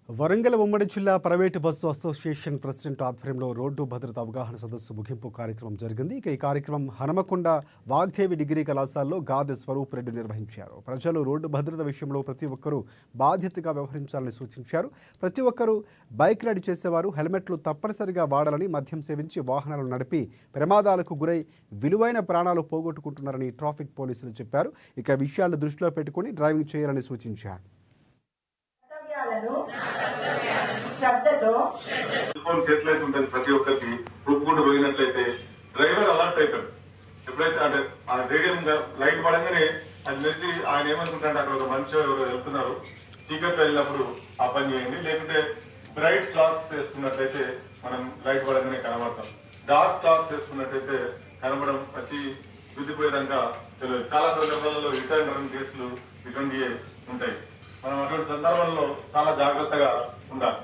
వరంగల్ ఉమ్మడి జిల్లా private bus association president ఆధ్వర్యంలో రోడ్డు భద్రత అవగాహన సదస్సు ముగింపు కార్యక్రమం జరిగింది. ఈ కార్యక్రమం హనుమకొండ వాగ్దేవి డిగ్రీ కళాశాలలో గాదె స్వరూప్ రెడ్డి నిర్వహించారు. ప్రజలు రోడ్డు భద్రత విషయంలో ప్రతి ఒక్కరూ బాధ్యతగా వ్యవహరించాలని సూచించారు. ప్రతి ఒక్కరూ బైక్ రైడ్ చేసేవారు హెల్మెట్లు తప్పనిసరిగా వాడాలని, మద్యం సేవించి వాహనాలు నడిపి ప్రమాదాలకు గురై విలువైన ప్రాణాలు పోగొట్టుకుంటున్నారని ట్రాఫిక్ పోలీసులు చెప్పారు. ఇక విషయాలను దృష్టిలో పెట్టుకుని డ్రైవింగ్ చేయాలని సూచించారు. శ్రద్ధతో ఫోన్ చేతులైతే ఉంటుంది. ప్రతి ఒక్కరికి రూపుకుంటూ పోయినట్లయితే డ్రైవర్ అలర్ట్ అవుతాడు. ఎప్పుడైతే అంటే ఆ రేడియం లైట్ పడంగానే అది మెరిసి ఆయన ఏమనుకుంటాడు, అక్కడ ఒక మనిషి ఎవరు వెళ్తున్నారు, చీకట్లో వెళ్ళినప్పుడు ఆ పని చేయండి. లేకుంటే బ్రైట్ క్లాత్స్ వేసుకున్నట్లయితే మనం లైట్ పడంగానే కనబడతాం. డార్క్ క్లాత్స్ వేసుకున్నట్లయితే కనబడం వచ్చి గుద్దిపోయేదాకా తెలియదు. చాలా సందర్భాలలో రిటర్న్ రన్ కేసులు ఇటువంటివి ఉంటాయి. మనం అటువంటి సందర్భంలో చాలా జాగ్రత్తగా ఉండాలి.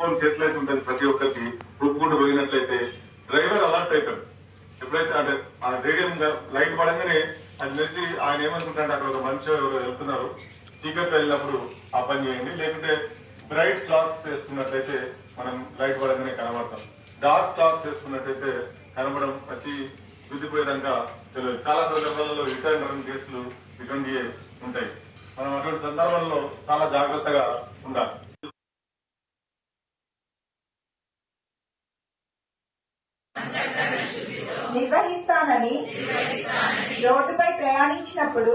ఫోన్ చేతులైతే ఉంటుంది. ప్రతి ఒక్కరికి రూపుకుంటూ పోయినట్లయితే డ్రైవర్ అలర్ట్ అవుతాడు. ఎప్పుడైతే అంటే ఆ రేడియం లైట్ పడంగానే అది మెరిసి ఆయన ఏమనుకుంటాడు, అక్కడ ఒక మనిషి ఎవరు వెళ్తున్నారు, చీకట్లో వెళ్ళినప్పుడు ఆ పని చేయండి. లేకుంటే బ్రైట్ క్లాత్స్ వేసుకున్నట్లయితే మనం లైట్ పడంగానే కనబడతాం. డార్క్ క్లాత్స్ వేసుకున్నట్లయితే కనబడం వచ్చి గుద్దిపోయేదాకా తెలియదు. చాలా సందర్భాలలో రిటర్న్ రన్ కేసులు ఇటువంటివి ఉంటాయి. మనం అటువంటి సందర్భంలో చాలా జాగ్రత్తగా ఉండాలి. నిర్వహిస్తానని రోడ్డుపై ప్రయాణించినప్పుడు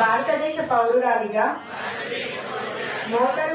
భారతదేశ పౌరురాలిగా మోటార్